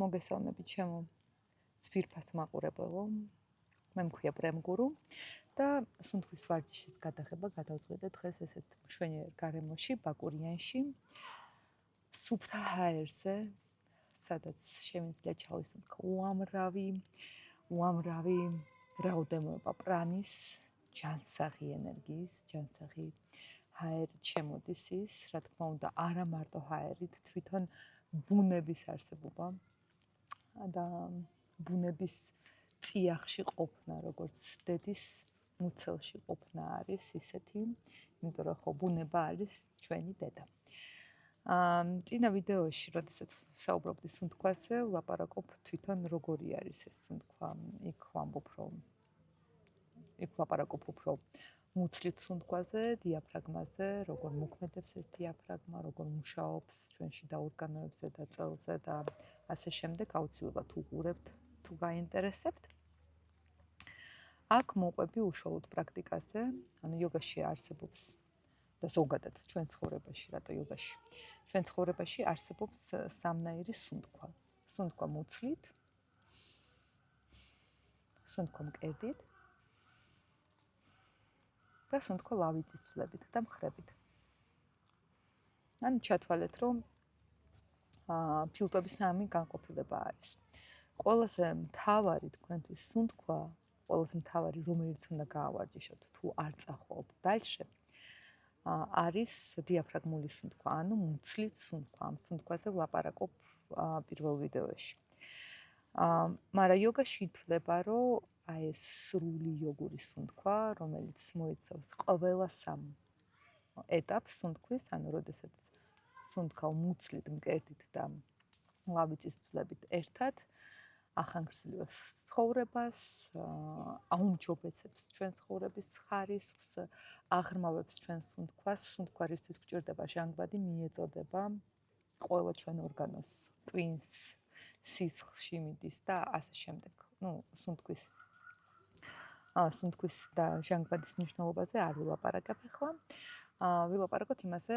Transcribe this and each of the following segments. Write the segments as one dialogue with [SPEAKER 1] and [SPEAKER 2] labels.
[SPEAKER 1] მოგესალმებით ჩემო ძვირფას მაყურებელო. მე მქვია პრემგურუ და სუნთქვის ვარჯიშის გადაღება გადავწყვეტე დღეს ესეთ მშვენიერ გარემოში, ბაკურიანში, სუფთა ჰაერზე, სადაც შემიძლია ჩავისუნთქო უამრავი რაოდენობა პრანის, ჯანსაღი ენერგიის, ჯანსაღი ჰაერით შემოდის ის, რა თქმა უნდა, არა მარტო ჰაერით, თვითონ ბუნების არსებობა და ბუნების წიაღში ყოფნა, როგორც დედის მუცელში ყოფნა არის ისეთი, იმიტომ რომ ხო ბუნება არის ჩვენი დედა. წინა ვიდეოში, როდესაც საუბრობდი სუნთქვაზე, ვლაპარაკობ თვითონ როგორი არის ეს სუნთქვა. იქ ვლაპარაკობ უფრო მუცლით სუნთქვაზე, დიაფრაგმაზე, როგორ მოქმედებს ეს დიაფრაგმა, როგორ მუშაობს ჩვენში და ორგანოებზე და წელზე და ასე შემდეგ, აუცილებლად უყურებთ თუ გაინტერესებთ. აქ მოვყვები უშუალოდ პრაქტიკაზე, ანუ იოგაში არსებობს და ზოგადად ჩვენ ცხოვრებაში, რატო იოგაში? ჩვენ ცხოვრებაში არსებობს სამნაირი სუნთქვა. სუნთქვა მუცლით, სუნთქვა მკერდით და სუნთქვა ლავიწის ცვლებით და მხრებით. ან ჩათვალეთ, რომ ფილტვების სამი განყოფილება არის. ყველაზე მთავარი თქვენთვის სუნთქვა, ყველაზე მთავარი, რომელიც უნდა გაავარჯიშოთ, თუ არ წახვალთ დალში, არის დიაფრაგმული სუნთქვა, ანუ მუცლით სუნთქვა. ამ სუნთქვაზე ვლაპარაკობ პირველ ვიდეოში. მაგრამ იოგაში ითვლება, რომ აი ეს სრული იოგური სუნთქვა, რომელიც მოიცავს ყველა სამ ეტაპს სუნთქვის, ანუ როდესაც სუნთქავ მუცლით, მკერდით და ლავიწის ცვლებით ერთად, ახანგრძლივებს ცხოვრებას, აუმჯობესებს ჩვენ ცხოვრების ხარისხს, აღრმავებს ჩვენ სუნთქვას, სუნთქვარისთვის გჭირდება ჟანგბადი, მიეწოდება ყველა ჩვენ ორგანოს, ტვინს, სისხლში მიდის და ასე შემდეგ. სუნთქვის და ჟანგბადის მნიშვნელობაზე არ ვილაპარაკებ ახლა. ვილაპარაკოთ იმაზე,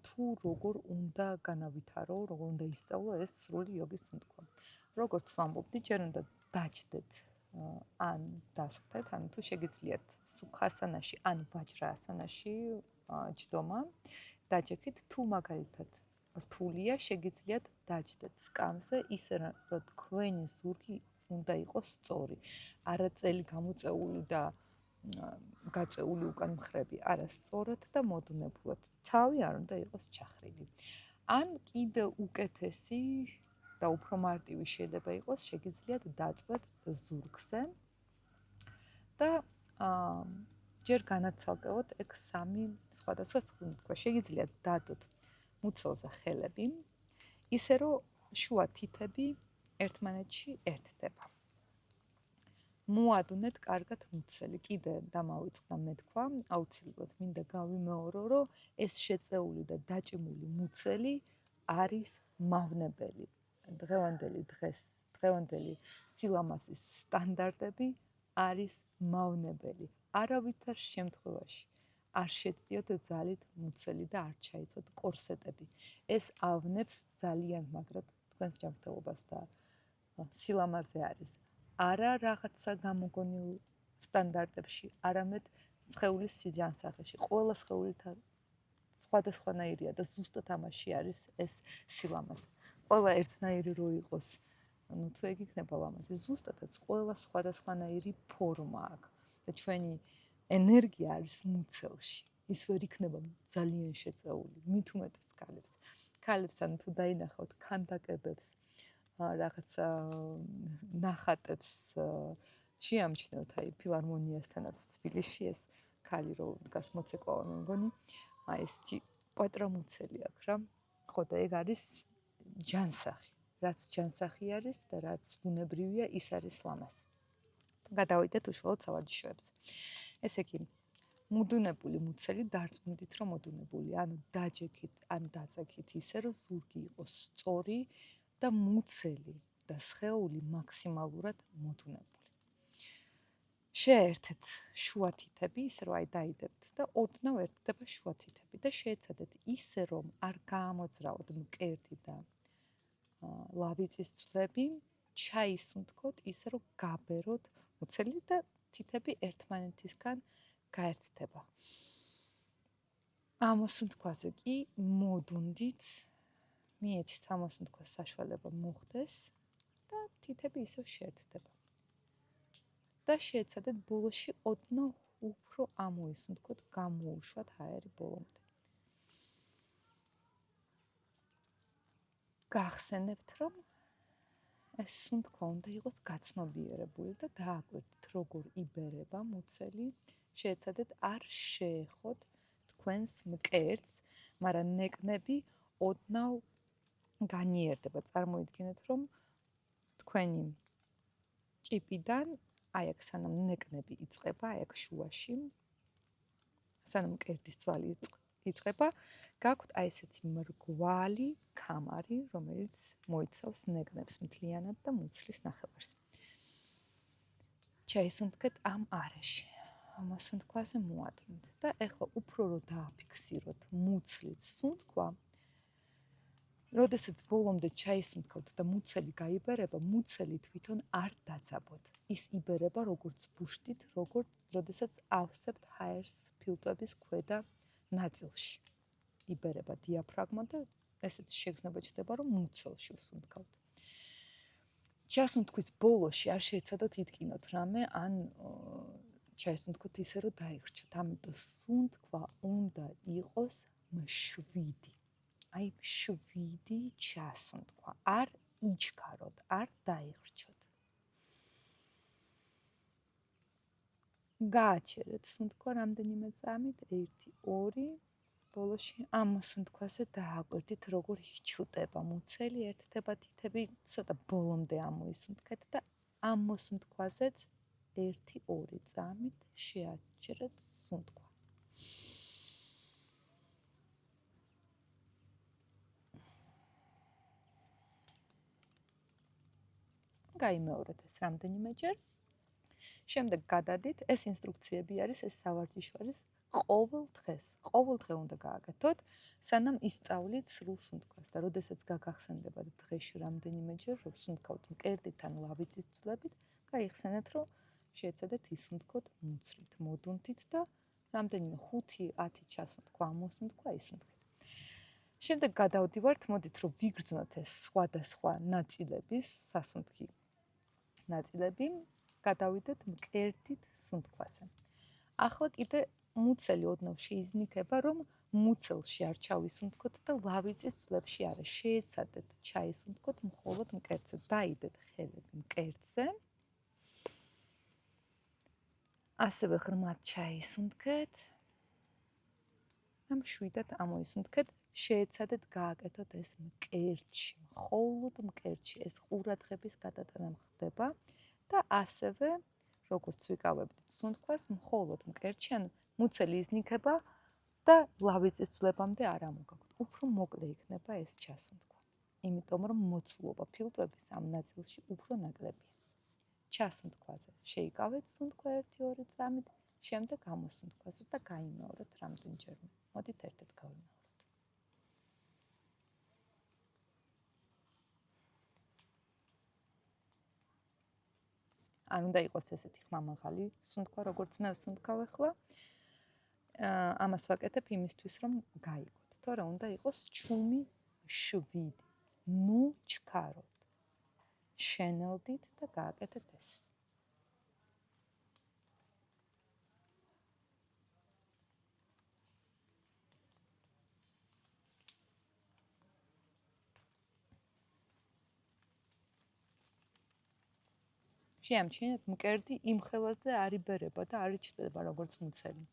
[SPEAKER 1] თუ როგორ უნდა განავითარო, როგორ უნდა ისწავლო ეს სრული იოგის სუნთქვა. როგორც ვამბობდი, ჯერ უნდა დაჯდეთ ან დასხდეთ, ანუ თუ შეგიძლიათ სუქასანაში ან ვაჯრაასანაში ჯდომა, დაჯექით, თუ მაგალითად რთულია, შეგიძლიათ დაჯდეთ სკამზე, ისე რომ თქვენი ზურგი უნდა იყოს სწორი, არა წელი გამოწეული და გაწეული უკან მხრები, არა სწორად და მოდუნებულად. თავი არ უნდა იყოს ჩახრილი. ან კიდე უკეთესი და უფრო მარტივი შეიძლება იყოს, შეგიძლიათ დაწვეთ ზურგზე და ჯერ განაცალკევოთ ეგ სამი სხვადასხვა სუნთქვა. შეგიძლიათ დადოთ მუცელზე ხელები, ისე რომ შუა თითები ერთმანეთში ერთდება. მოადუნეთ კარგად მუცელი. კიდე დამავიწყდა მეთქვა, აუცილებლად მინდა გავიმეორო, რომ ეს შეწეული და დაჭიმული მუცელი არის მავნებელი. დღევანდელი სილამაზის სტანდარტები არის მავნებელი. არავითარ შემთხვევაში არ შეწიოთ ძალით მუცელი და არ ჩაიცვოთ კორსეტები. ეს ავნებს ძალიან მაგრად თქვენს ჯანმრთელობას და სილამაზე არის. არა რაღაცა გამოგონილ სტანდარტებში, არამედ სხეულის სიჯანსაღეში. ყველა სხეულითა სხვადასხვანაირია და ზუსტად ამაში არის ეს სილამაზე. ყველა ერთნაირი რო იყოს, თუ ეგ იქნება ლამაზი, ზუსტადაც ყველა სხვადასხვანაირი ფორმა აქვს და ჩვენი ენერგია არის მუცელში. ის ვერ იქნება ძალიან შეწეული, მით უმეტეს ქალებს. ქალებს ან თუ დაინახავთ ქანდაკებებს, რაღაცა ნახატებს შეამჩნევთ, აი ფილარმონიასთანაც თბილისში ეს ქალი რო დგას მოცეკვავა მე მგონი, აი ეს პატრა მუცელი აქვს რა. ხო და ეგ არის ჯანსაღი. რაც ჯანსაღი არის და რაც ბუნებრივია, ის არის ლამაზი. გადავიდეთ უშუალოდ სავარჯიშოებს. ესე იგი, მოდუნებული მუცელი, დარწმუნდით რომ მოდუნებული, ანუ დაჯექით, ან დაწექით ისე რომ ზურგი იყოს სწორი და მუცელი და სხეული მაქსიმალურად მოდუნებული. შეერთეთ შუა თითები, ისე რომ აი დაიდებთ და ოდნავ ერთდება შუა თითები და შეეცადეთ ისე რომ არ გაამოძრავოთ მკერდი და ლავიწის ძვლები ჩაისუნთქოთ ისე, რომ გაბეროთ მუცელი და თითები ერთმანეთისგან გაერთდება. ამოსუნთქვაზე კი მოდუნდით, მიეცით ამოსუნთქვას საშუალება მოხდეს და თითები ისევ შეერთდება. და შეეცადეთ ბოლოში ოდნავ უფრო ამოისუნთქოთ, გამოუშვათ ჰაერი ბოლომდე. გახსენებთ, რომ ეს სუნთქვა უნდა იყოს გაცნობიერებული და დააკვირდით, როგორ იბერება მუცელი. შეეცადეთ არ შეეხოთ თქვენს მკერდს, მაგრამ ნეკნები ოდნავ განიერდება. წარმოიდგინეთ, რომ თქვენი ჭიპიდან, აი აქ სანამ ნეკნები იწყება, აი აქ შუაში, სანამ მკერდის ძვალი იწყება, გაქვთ აი ესეთი მრგვალი კამარი, რომელიც მოიცავს ნეკნებს მთლიანად და მუცლის ნახევარს. ჩაისუნთქეთ ამ არეში. ამოსუნთქვაზე მოადნეთ და ეხლა უფრო რომ დააფიქსიროთ მუცლის სუნთქვა, როდესაც ბოლომდე ჩაისუნთქავთ და მუცელი გაიბერება, მუცელი თვითონ არ დაძაბოთ. ის იბერება როგორც ბუშტით, როდესაც ავსებთ ჰაერს ფილტვების ქვედა ნაწილში. იბერება დიაფრაგმა და ესეც შეგრძნება ჩდება, რომ მუცელში ვსუნთქავთ. ჩასუნთქვის ბოლოში არ შეეცადოთ იტკინოთ რამე, ან ჩაისუნთქოთ ისე, რომ დაიხრჩოთ. ამიტომ სუნთქვა უნდა იყოს მშვიდი. აი მშვიდი ჩასუნთქვა. არ იჩქაროთ, არ დაიხრჩოთ. გააჩერეთ სუნთქვა რამდენიმე წამით, 1-2, ბოლოში ამოსუნთქვაზე დააკვირდით, როგორ იჩუტება მუცელი, ერთდება თითები, ცოტა ბოლომდე ამოისუნთქეთ და ამოსუნთქვაზეც 1-2 წამით შეაჩერეთ სუნთქვა. გაიმეორეთ ეს რამდენიმეჯერ. შემდეგ გადადით, ეს ინსტრუქციები არის, ეს სავარჯიშო არის ყოველ დღეს. ყოველ დღე უნდა გააკეთოთ, სანამ ისწავლით სრულ სუნთქვას და როდესაც გაგახსენდებათ დღეში რამდენიმეჯერ, რომ სუნთქავთ მკერდიდან ლავიწის ძვლებით, გაიხსენეთ, რომ შეეცადეთ ისუნთქოთ მუცლით, მოდუნთით და რამდენიმე 5-10 ჩასუნთქვა, ამოსუნთქვა, ისუნთქეთ. შემდეგ გადავდივართ, მოდით რომ ვიგრძნოთ ეს სხვადასხვა ნაწილების, სასუნთქი ნაწილები, გადავიდეთ მკერდით სუნთქვაზე. ახლა კიდე მუცელი ოდნავ შეიზნიქება, რომ მუცელში არ ჩავისუნთქოთ და ლავიწის ძვლებში არა. შეეცადეთ ჩაისუნთქოთ მხოლოდ მკერდზე. დაიდეთ ხელები მკერდზე. ასევე ღრმად ჩაისუნთქეთ. და მშვიდად ამოისუნთქეთ. შეეცადეთ გააკეთოთ ეს მკერდში, მხოლოდ მკერდში. ეს ყურადღების გადატანა ხდება და ასევე, როგორც ვიკავებდით სუნთქვას, მხოლოდ მკერდში, ან მუცელი იზნიქება და ლავიწის ძვლებამდე არ ამოგაქვთ. უფრო მოკლე იქნება ეს ჩასუნთქვა. იმიტომ რომ მოცულობა ფილტვების ამ ნაწილში უფრო ნაკლებია. ჩასუნთქვაზე შეიკავეთ სუნთქვა 1-2 წამით, შემდეგ ამოსუნთქვაზე და გაიმეორეთ რამდენჯერმე. მოდით ერთად გავიმეოროთ. არ უნდა იყოს ესეთი ხმამაღალი სუნთქვა, როგორც მე ვსუნთქავ ახლა. ამას ვაკეთებ იმისთვის, რომ გაიგოთ. თორე უნდა იყოს ჩუმი შვიდი. ნუ ჩქაროთ. შენელდით და გააკეთეთ ეს. შეამჩნიეთ, მკერდი იმ ხელაზე არ იბერება და არ იჩდება როგორც მუცელი.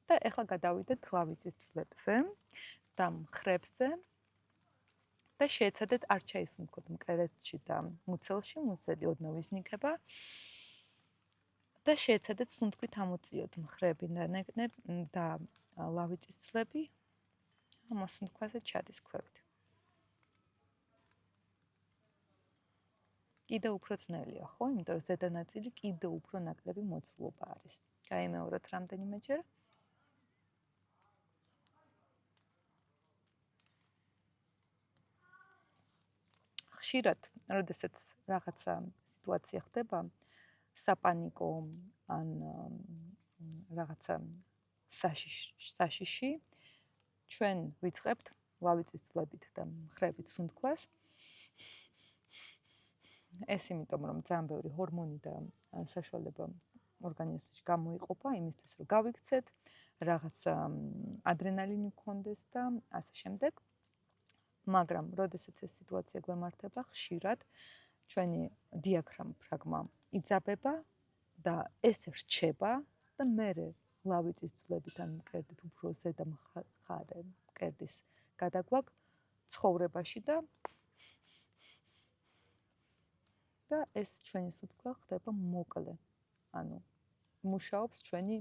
[SPEAKER 1] და ეხლა გადავიდეთ ლავიწის ძვლებზე და მხრებზე და შეეცადეთ არ ჩაისუნთქოთ მკერდში და მუცელში, მუცელი ოდნავ იზნიქება და შეეცადეთ სუნთქვით ამოწიოთ მხრები და ლავიწის ძვლები ამოსუნთქვაზე ჩადის ქვევით. კიდე უფრო ძნელია, ხო? იმიტომ რომ ზედა ნაწილი კიდე უფრო ნაკლები მოცულობა არის. გაიმეოროთ რამდენიმეჯერ. ხშირად, როდესაც რაღაცა სიტუაცია ხდება, საპანიკო ან რაღაცა საშიში, ჩვენ ვიწყებთ ლავიწის ძვლებით და მხრებით სუნთქვას. ეს იმიტომ, რომ ძალიან ბევრი ჰორმონი და საშუალება ორგანიზმში გამოიყოფა იმისთვის, რომ გავიქცეთ, რაღაც ადრენალინი გქონდეს და ასე შემდეგ. მაგრამ, როდესაც ეს სიტუაცია გვემართება, ხშირად ჩვენი დიაფრაგმა იძაბება და ეს რჩება და მერე ლავიწის ძვლებით ან მკერდით უფრო ზედა მხარე მკერდის გადაგვაქვს ცხოვრებაში და ეს ჩვენი სუნთქვა ხდება მოკლე. ანუ მუშაობს ჩვენი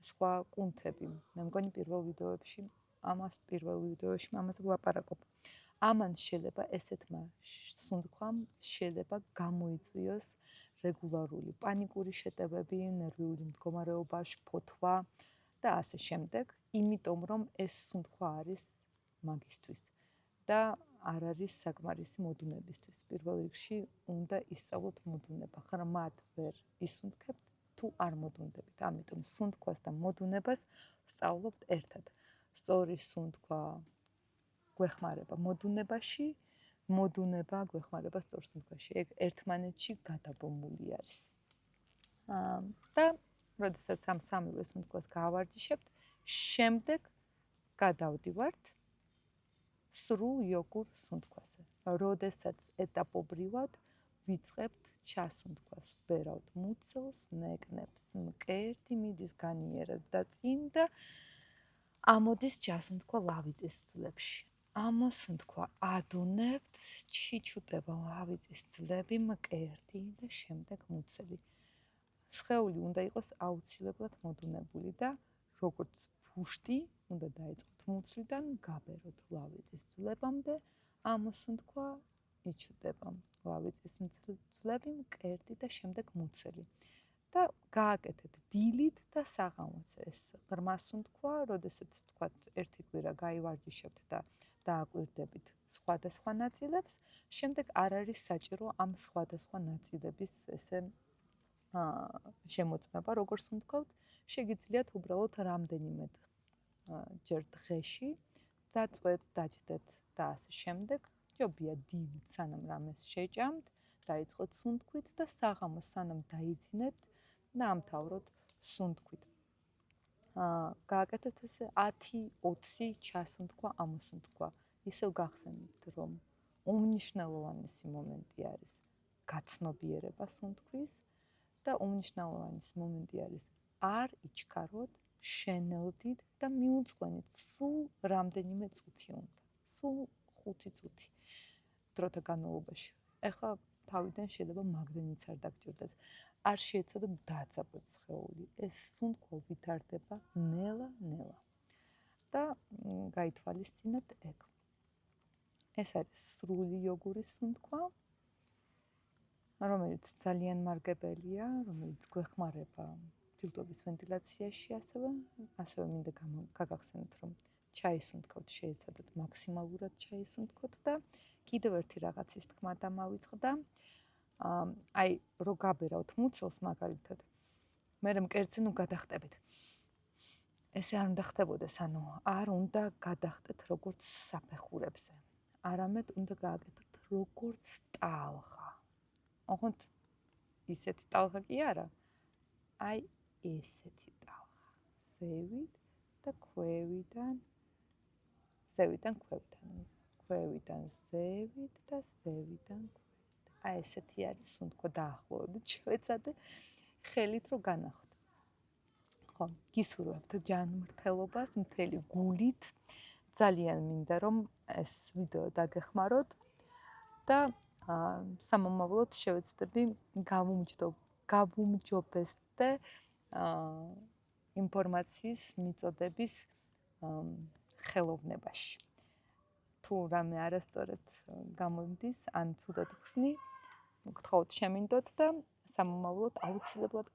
[SPEAKER 1] სხვა კუნთები. მე მგონი პირველ ვიდეოებში ამას ვლაპარაკობ. ამან შეიძლება ესეთმა სუნთქვამ შეიძლება გამოიწვიოს რეგულარული პანიკური შეტევები, ნერვიული მდგომარეობა, შფოთვა და ასე შემდეგ, იმიტომ რომ ეს სუნთქვა არის მაგისთვის და არ არის საკმარისი მოდუნებისთვის. პირველ რიგში უნდა ისწავლოთ მოდუნება. ღრმად ვერ ისუნთქებთ თუ არ მოდუნდებით. ამიტომ სუნთქვას და მოდუნებას ვსწავლობთ ერთად. სწორი სუნთქვა გვეხმარება მოდუნებაში, მოდუნება გვეხმარება სწორ სუნთქვაში. ეგ ერთმანეთში გადაბმული არის. და როდესაც ამ სამივე სუნთქვას გავარჯიშებთ, შემდეგ გადავდივართ სრულ იოგურ სუნთქვაზე. როდესაც ეტაპობრივად ვიწყებთ ჩასუნთქვას, ვერავთ მუცელს, ნეკნებს, მკერდი მიდის განიერად და წინ და ამოდის ჩასუნთქვა ლავიწის ძვლებში. ამოსუნთქვა ადუნებთ, ჩიჩუტება ლავიწის ძვლები, მკერდი და შემდეგ მუცელი. სხეული უნდა იყოს აუცილებლად მოდუნებული და როგორც ფუშტი უნდა დაიწყოთ მუცლიდან, გაბეროთ ლავიწის ძვლებამდე, ამოსუნთქვა იჩუტება ლავიწის ძვლები, მკერდი და შემდეგ მუცელი. და გააკეთეთ დილით და საღამოც ეს ღრმა სუნთქვა, როდესაც ვთქვათ, ერთი კვირა გაივარჯიშებთ და დააკვირდებით სხვადასხვა ნაწილებს, შემდეგ არ არის საჭირო ამ სხვადასხვა ნაწილების ესე შემოწმება, როგორ სუნთქვავთ, შეგიძლიათ უბრალოდ რამდენიმე ჯერ დღეში წაწვეთ, დაჯდეთ და ასე შემდეგ. ჯობია დილით სანამ რამეს შეჭამთ, დაიწყოთ სუნთქვით და საღამოს სანამ დაიძინეთ და ამთავროთ სუნთქვით. გააკეთეთ ესე 10-20 ჩასუნთქვა, ამოსუნთქვა. ისევ გახსენებთ, რომ უმნიშვნელოვანესი მომენტი არის გაცნობიერება სუნთქვის და უმნიშვნელოვანესი მომენტი არის არ იჩქაროთ, შენელდით და მიუძღვენით სულ რამდენიმე წუთი უნდა. სულ 5 წუთი დროთა განმავლობაში. ეხლა თავიდან შეიძლება მაგდენიც არ დაგჭირდეს. არ შეეცადოთ დაძაბოთ სხეული. ეს სუნთქვა ვითარდება ნელა-ნელა. და გაითვალისწინეთ ეგ. ეს არის სრული იოგური სუნთქვა, რომელიც ძალიან მარგებელია, რომელიც გვეხმარება ჯილდოების ვენტილაციაში ასევე მინდა გაგახსენოთ, რომ ჩაისუნთქოთ, შეეცადოთ მაქსიმალურად ჩაისუნთქოთ და კიდევ ერთი რაღაცის თქმა დამავიწყდა. აი, რო გაბერავთ მუცელს მაგალითად, მერე მკერდზე ნუ გადახტებით. ესე არ უნდა ხდებოდეს, ანუ არ უნდა გადახტეთ როგორც საფეხურებზე. არამედ უნდა გააკეთოთ როგორც ტალღა. ოღონდ ისეთი ტალღა კი არა. აი ესეთი ტალღა. ზევით და ქვევიდან ქვევიდან ზევით და ზევიდან ქვევით. აი ესეთი არის სუნთქვა დაახლოებით. შევეცადე ხელით რო განახოთ. ხო, გისურვებთ ჯანმრთელობას მთელი გულით. ძალიან მინდა რომ ეს ვიდეო დაგეხმაროთ და სამომავლოდ შევეცდები გავუმჯობესდე ინფორმაციის მიწოდების ხელოვნებაში. თუ რამე არასწორად გამოდის ან ცუდად ხსნი, გთხოვთ შემინდოთ და სამომავლოდ აუცილებლად